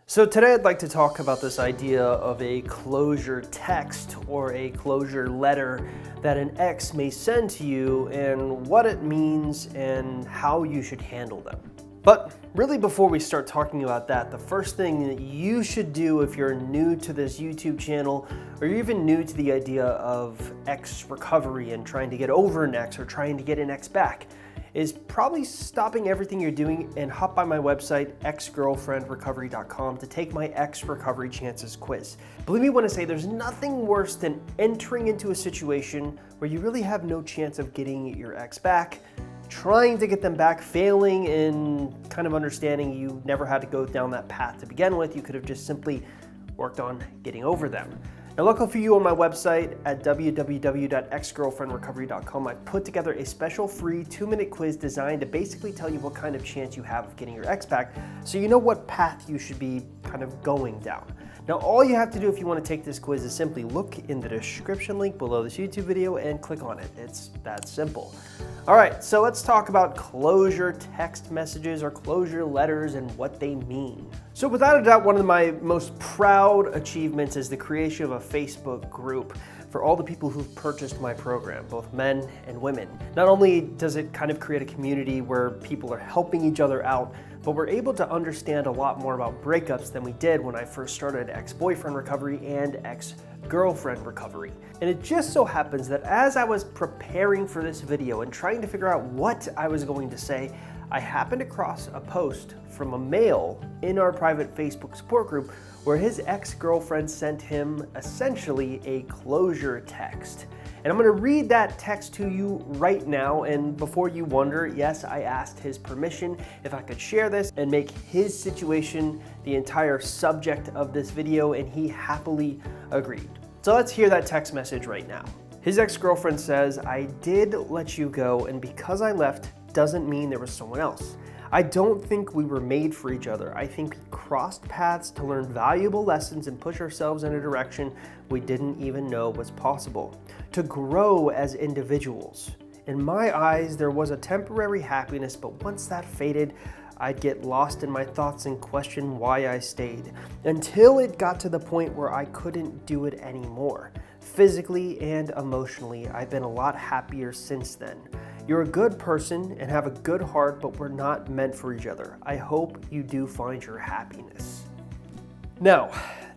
So today I'd like to talk about this idea of a closure text or a closure letter that an ex may send to you and what it means and how you should handle them. But really, before we start talking about that, the first thing that you should do if you're new to this YouTube channel or you're even new to the idea of ex recovery and trying to get over an ex or trying to get an ex back is probably stopping everything you're doing and hop by my website, exgirlfriendrecovery.com, to take my Ex Recovery Chances quiz. Believe me when I say there's nothing worse than entering into a situation where you really have no chance of getting your ex back, trying to get them back, failing, and kind of understanding you never had to go down that path to begin with. You could have just simply worked on getting over them. Now, luckily for you, on my website at www.exgirlfriendrecovery.com, I put together a special free 2-minute quiz designed to basically tell you what kind of chance you have of getting your ex back, so you know what path you should be kind of going down. Now, all you have to do if you want to take this quiz is simply look in the description link below this YouTube video and click on it. It's that simple. All right, so let's talk about closure text messages or closure letters and what they mean. So without a doubt, one of my most proud achievements is the creation of a Facebook group for all the people who've purchased my program, both men and women. Not only does it kind of create a community where people are helping each other out, but we're able to understand a lot more about breakups than we did when I first started ex-boyfriend recovery and ex-girlfriend recovery. And it just so happens that as I was preparing for this video and trying to figure out what I was going to say, I happened across a post from a male in our private Facebook support group where his ex-girlfriend sent him essentially a closure text. And I'm going to read that text to you right now, and before you wonder, yes, I asked his permission if I could share this and make his situation the entire subject of this video, and he happily agreed. So let's hear that text message right now. His ex-girlfriend says, "I did let you go, and because I left doesn't mean there was someone else. I don't think we were made for each other. I think we crossed paths to learn valuable lessons and push ourselves in a direction we didn't even know was possible, to grow as individuals. In my eyes, there was a temporary happiness, but once that faded, I'd get lost in my thoughts and question why I stayed, until it got to the point where I couldn't do it anymore. Physically and emotionally, I've been a lot happier since then. You're a good person and have a good heart, but we're not meant for each other. I hope you do find your happiness." Now,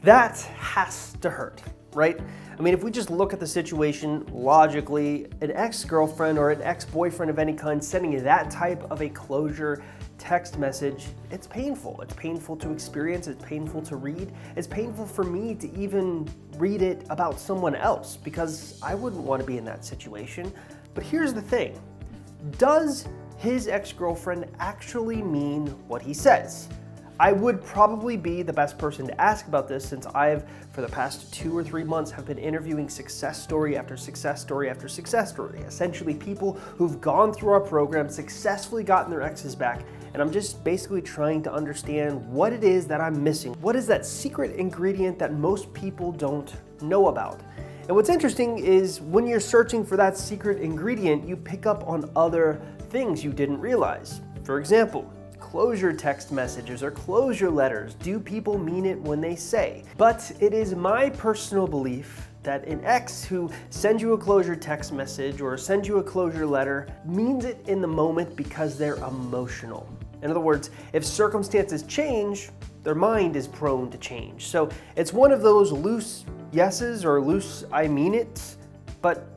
that has to hurt, right? I mean, if we just look at the situation logically, an ex-girlfriend or an ex-boyfriend of any kind sending that type of a closure text message, it's painful. It's painful to experience, it's painful to read. It's painful for me to even read it about someone else because I wouldn't want to be in that situation. But here's the thing. Does his ex-girlfriend actually mean what he says? I would probably be the best person to ask about this, since I've, for the past 2 or 3 months, have been interviewing success story after success story after success story. Essentially people who've gone through our program, successfully gotten their exes back, and I'm just basically trying to understand what it is that I'm missing. What is that secret ingredient that most people don't know about? And what's interesting is when you're searching for that secret ingredient, you pick up on other things you didn't realize. For example, closure text messages or closure letters. Do people mean it when they say? But it is my personal belief that an ex who sends you a closure text message or sends you a closure letter means it in the moment because they're emotional. In other words, if circumstances change, their mind is prone to change. So it's one of those loose yeses or loose I mean it, but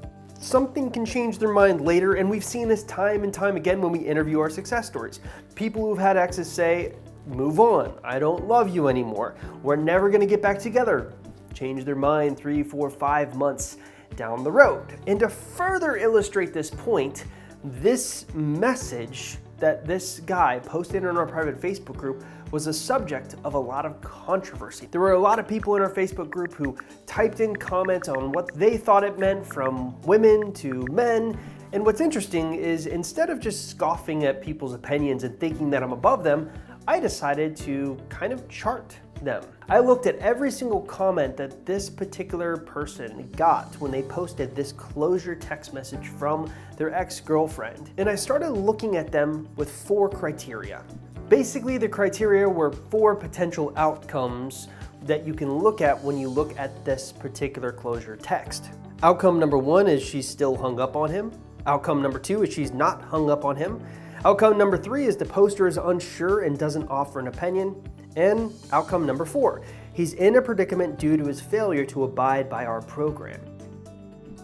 something can change their mind later, and we've seen this time and time again when we interview our success stories. People who've had exes say, "Move on, I don't love you anymore, we're never gonna get back together." Change their mind 3, 4, 5 months down the road. And to further illustrate this point, this message that this guy posted in our private Facebook group was a subject of a lot of controversy. There were a lot of people in our Facebook group who typed in comments on what they thought it meant, from women to men. And what's interesting is, instead of just scoffing at people's opinions and thinking that I'm above them, I decided to kind of chart them. I looked at every single comment that this particular person got when they posted this closure text message from their ex-girlfriend, and I started looking at them with 4 criteria. Basically, the criteria were 4 potential outcomes that you can look at when you look at this particular closure text. Outcome number 1 is she's still hung up on him. Outcome number 2 is she's not hung up on him. Outcome number 3 is the poster is unsure and doesn't offer an opinion. And outcome number 4, he's in a predicament due to his failure to abide by our program.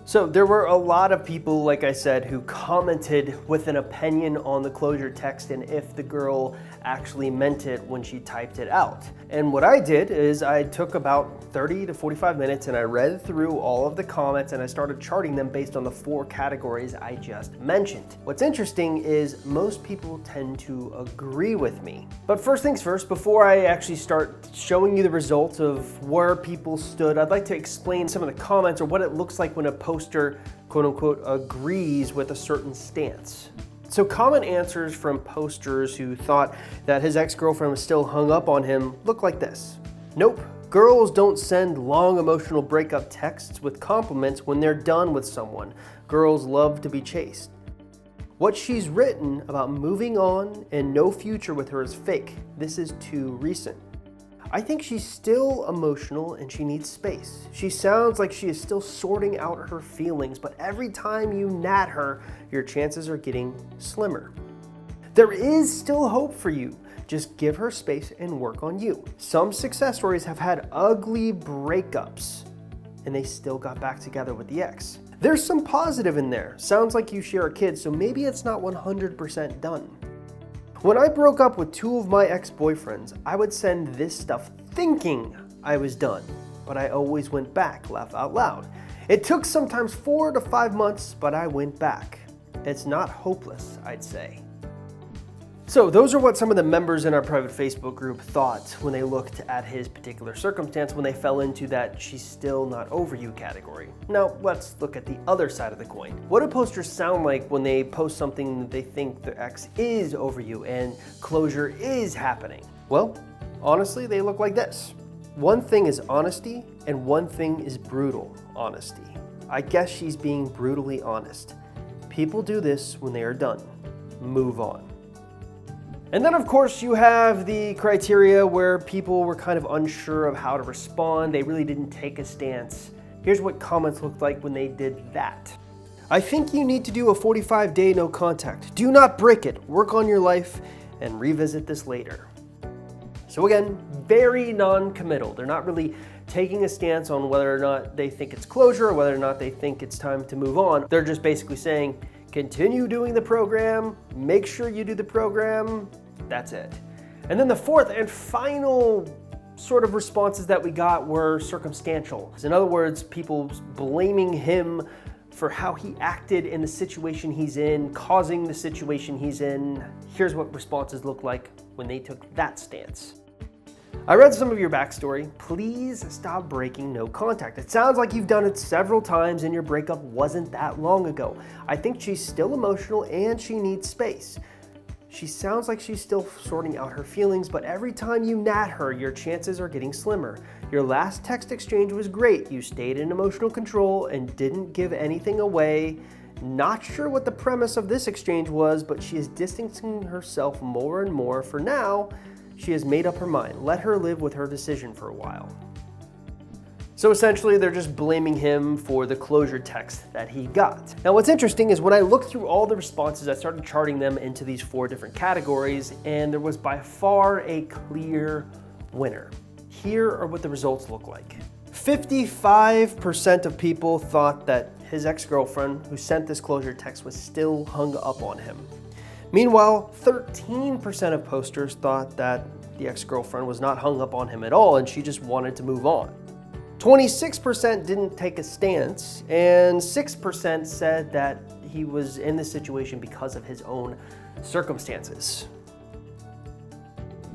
So there were a lot of people, like I said, who commented with an opinion on the closure text and if the girl actually meant it when she typed it out. And what I did is I took about 30 to 45 minutes and I read through all of the comments and I started charting them based on the 4 categories I just mentioned. What's interesting is most people tend to agree with me. But first things first, before I actually start showing you the results of where people stood, I'd like to explain some of the comments or what it looks like when a poster, quote unquote, agrees with a certain stance. So common answers from posters who thought that his ex-girlfriend was still hung up on him look like this. Nope, girls don't send long emotional breakup texts with compliments when they're done with someone. Girls love to be chased. What she's written about moving on and no future with her is fake. This is too recent. I think she's still emotional and she needs space. She sounds like she is still sorting out her feelings, but every time you nat her, your chances are getting slimmer. There is still hope for you. Just give her space and work on you. Some success stories have had ugly breakups and they still got back together with the ex. There's some positive in there. Sounds like you share a kid, so maybe it's not 100% done. When I broke up with 2 of my ex-boyfriends, I would send this stuff thinking I was done, but I always went back, laugh out loud. It took sometimes 4 to 5 months, but I went back. It's not hopeless, I'd say. So those are what some of the members in our private Facebook group thought when they looked at his particular circumstance when they fell into that she's still not over you category. Now let's look at the other side of the coin. What do posters sound like when they post something that they think their ex is over you and closure is happening? Well, honestly, they look like this. One thing is honesty and one thing is brutal honesty. I guess she's being brutally honest. People do this when they are done. Move on. And then of course you have the criteria where people were kind of unsure of how to respond. They really didn't take a stance. Here's what comments looked like when they did that. I think you need to do a 45-day no contact. Do not break it. Work on your life and revisit this later. So again, very non-committal. They're not really taking a stance on whether or not they think it's closure or whether or not they think it's time to move on. They're just basically saying, continue doing the program, make sure you do the program, that's it. And then the 4th and final sort of responses that we got were circumstantial. In other words, people blaming him for how he acted in the situation he's in, causing the situation he's in. Here's what responses look like when they took that stance. I read some of your backstory. Please stop breaking no contact. It sounds like you've done it several times and your breakup wasn't that long ago. I think she's still emotional and she needs space. She sounds like she's still sorting out her feelings, but every time you nat her, your chances are getting slimmer. Your last text exchange was great. You stayed in emotional control and didn't give anything away. Not sure what the premise of this exchange was, but she is distancing herself more and more. For now, she has made up her mind. Let her live with her decision for a while. So essentially, they're just blaming him for the closure text that he got. Now, what's interesting is when I looked through all the responses, I started charting them into these 4 different categories, and there was by far a clear winner. Here are what the results look like. 55% of people thought that his ex-girlfriend who sent this closure text was still hung up on him. Meanwhile, 13% of posters thought that the ex-girlfriend was not hung up on him at all and she just wanted to move on. 26% didn't take a stance, and 6% said that he was in this situation because of his own circumstances.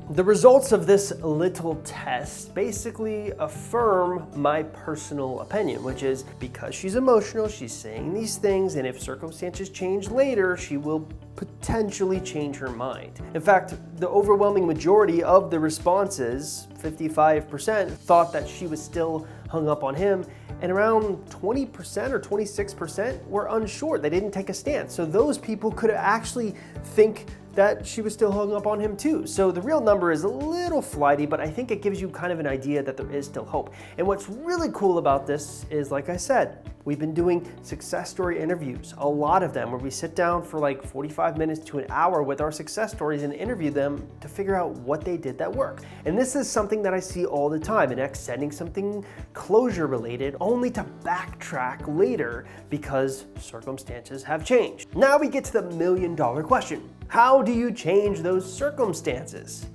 The results of this little test basically affirm my personal opinion, which is because she's emotional, she's saying these things, and if circumstances change later, she will potentially change her mind. In fact, the overwhelming majority of the responses, 55%, thought that she was still hung up on him, and around 20% or 26% were unsure. They didn't take a stance. So those people could actually think that she was still hung up on him too. So the real number is a little flighty, but I think it gives you kind of an idea that there is still hope. And what's really cool about this is, like I said, we've been doing success story interviews, a lot of them, where we sit down for like 45 minutes to an hour with our success stories and interview them to figure out what they did that worked. And this is something that I see all the time, an ex sending something closure related only to backtrack later because circumstances have changed. Now we get to the million-dollar question. How do you change those circumstances?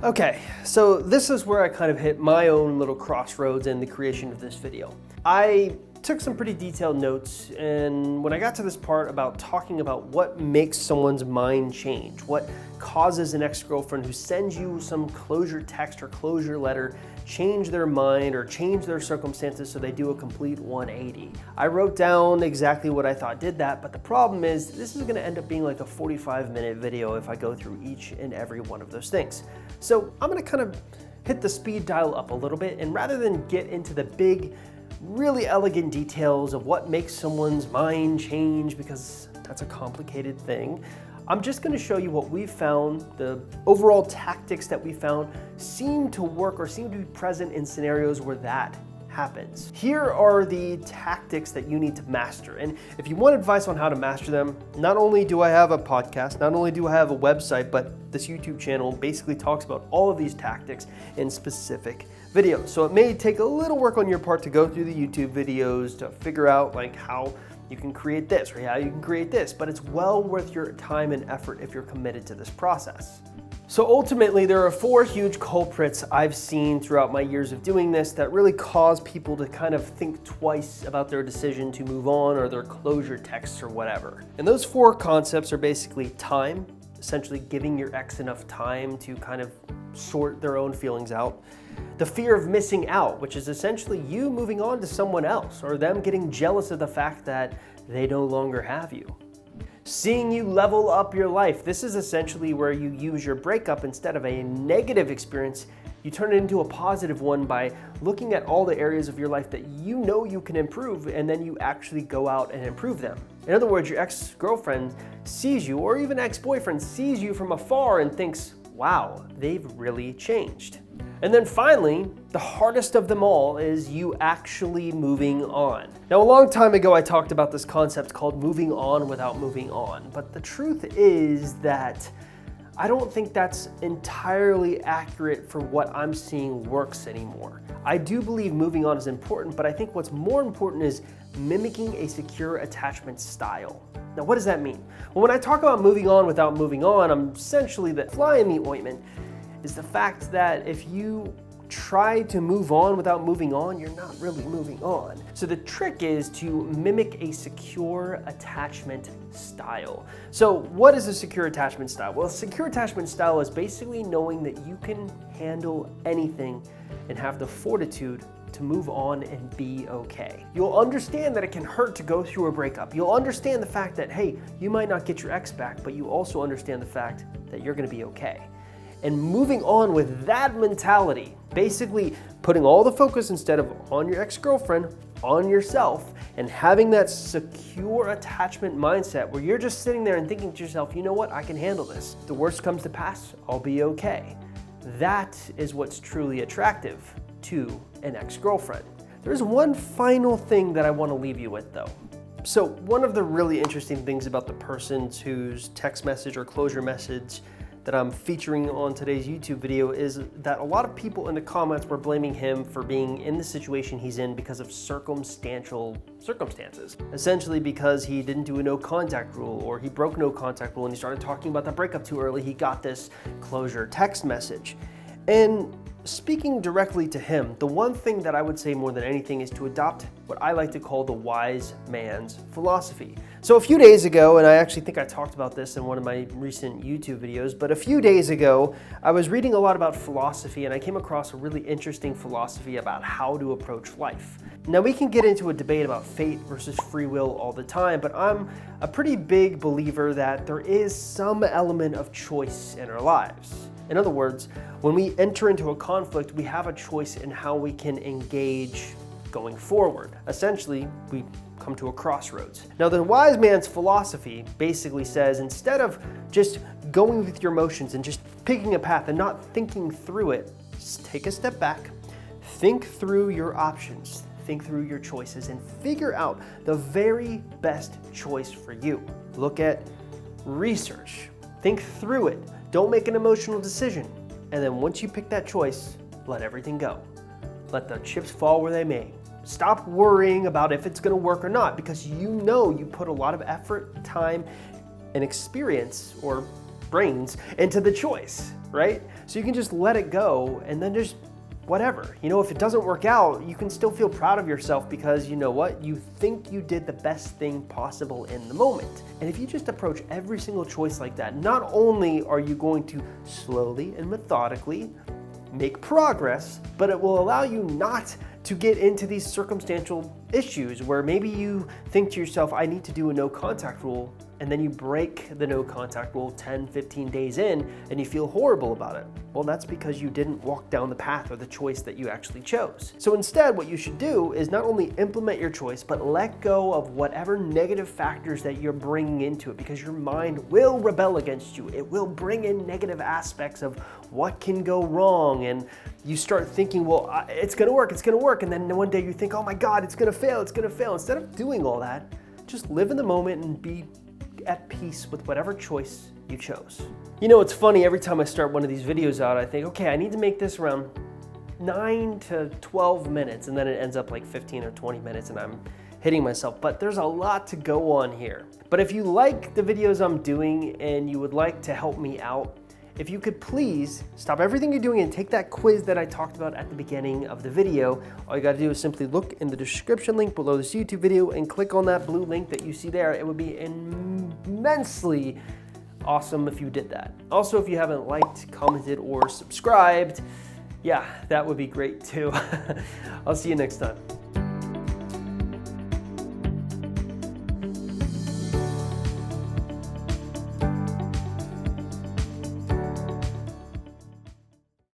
Okay, so this is where I kind of hit my own little crossroads in the creation of this video. I took some pretty detailed notes, and when I got to this part about talking about what makes someone's mind change, what causes an ex-girlfriend who sends you some closure text or closure letter change their mind or change their circumstances so they do a complete 180. I wrote down exactly what I thought did that, but the problem is this is going to end up being like a 45-minute video if I go through each and every one of those things. So I'm going to kind of hit the speed dial up a little bit, and rather than get into the big, really elegant details of what makes someone's mind change, because that's a complicated thing, I'm just going to show you what we've found, the overall tactics that we found seem to work or seem to be present in scenarios where that happens. Here are the tactics that you need to master. And if you want advice on how to master them, not only do I have a podcast, not only do I have a website, but this YouTube channel basically talks about all of these tactics in specific videos. So it may take a little work on your part to go through the YouTube videos to figure out like how you can create this or how you can create this, but it's well worth your time and effort if you're committed to this process. So ultimately, there are 4 huge culprits I've seen throughout my years of doing this that really cause people to kind of think twice about their decision to move on or their closure texts or whatever. And those 4 concepts are basically time, essentially giving your ex enough time to kind of sort their own feelings out. The fear of missing out, which is essentially you moving on to someone else or them getting jealous of the fact that they no longer have you. Seeing you level up your life. This is essentially where you use your breakup instead of a negative experience, you turn it into a positive one by looking at all the areas of your life that you know you can improve, and then you actually go out and improve them. In other words, your ex-girlfriend sees you, or even ex-boyfriend sees you from afar and thinks, wow, they've really changed. And then finally, the hardest of them all is you actually moving on. Now, a long time ago, I talked about this concept called moving on without moving on. But the truth is that I don't think that's entirely accurate for what I'm seeing works anymore. I do believe moving on is important, but I think what's more important is mimicking a secure attachment style. Now, what does that mean? Well, when I talk about moving on without moving on, I'm essentially the fly in the ointment is the fact that if you try to move on without moving on, you're not really moving on. So the trick is to mimic a secure attachment style. So what is a secure attachment style? Well, a secure attachment style is basically knowing that you can handle anything and have the fortitude to move on and be okay. You'll understand that it can hurt to go through a breakup. You'll understand the fact that, hey, you might not get your ex back, but you also understand the fact that you're gonna be okay. And moving on with that mentality, basically putting all the focus instead of on your ex-girlfriend, on yourself, and having that secure attachment mindset where you're just sitting there and thinking to yourself, you know what, I can handle this. If the worst comes to pass, I'll be okay. That is what's truly attractive to an ex-girlfriend. There's one final thing that I want to leave you with though. So one of the really interesting things about the person whose text message or closure message that I'm featuring on today's YouTube video is that a lot of people in the comments were blaming him for being in the situation he's in because of circumstances. Essentially because he didn't do a no contact rule, or he broke no contact rule and he started talking about the breakup too early, he got this closure text message. And speaking directly to him, the one thing that I would say more than anything is to adopt what I like to call the wise man's philosophy. So a few days ago, and I actually think I talked about this in one of my recent YouTube videos, but a few days ago, I was reading a lot about philosophy and I came across a really interesting philosophy about how to approach life. Now we can get into a debate about fate versus free will all the time, but I'm a pretty big believer that there is some element of choice in our lives. In other words, when we enter into a conflict, we have a choice in how we can engage going forward. Essentially, we come to a crossroads. Now, the wise man's philosophy basically says instead of just going with your emotions and just picking a path and not thinking through it, just take a step back, think through your options, think through your choices, and figure out the very best choice for you. Look at research, think through it, don't make an emotional decision, and then once you pick that choice, let everything go. Let the chips fall where they may. Stop worrying about if it's gonna work or not, because you know you put a lot of effort, time, and experience, or brains, into the choice, right? So you can just let it go and then just whatever. You know, if it doesn't work out, you can still feel proud of yourself because you know what? You think you did the best thing possible in the moment. And if you just approach every single choice like that, not only are you going to slowly and methodically make progress, but it will allow you not to get into these circumstantial issues where maybe you think to yourself, I need to do a no contact rule, and then you break the no contact rule 10, 15 days in, and you feel horrible about it. Well, that's because you didn't walk down the path or the choice that you actually chose. So instead, what you should do is not only implement your choice, but let go of whatever negative factors that you're bringing into it, because your mind will rebel against you. It will bring in negative aspects of what can go wrong, and you start thinking, well, it's gonna work, and then one day you think, oh my God, it's gonna fail. Instead of doing all that, just live in the moment and be at peace with whatever choice you chose. You know, it's funny, every time I start one of these videos out, I think, okay, I need to make this around 9 to 12 minutes, and then it ends up like 15 or 20 minutes, and I'm hitting myself, but there's a lot to go on here. But if you like the videos I'm doing and you would like to help me out, if you could please stop everything you're doing and take that quiz that I talked about at the beginning of the video. All you gotta do is simply look in the description link below this YouTube video and click on that blue link that you see there. It would be immensely awesome if you did that. Also, if you haven't liked, commented, or subscribed, yeah, that would be great too. I'll see you next time.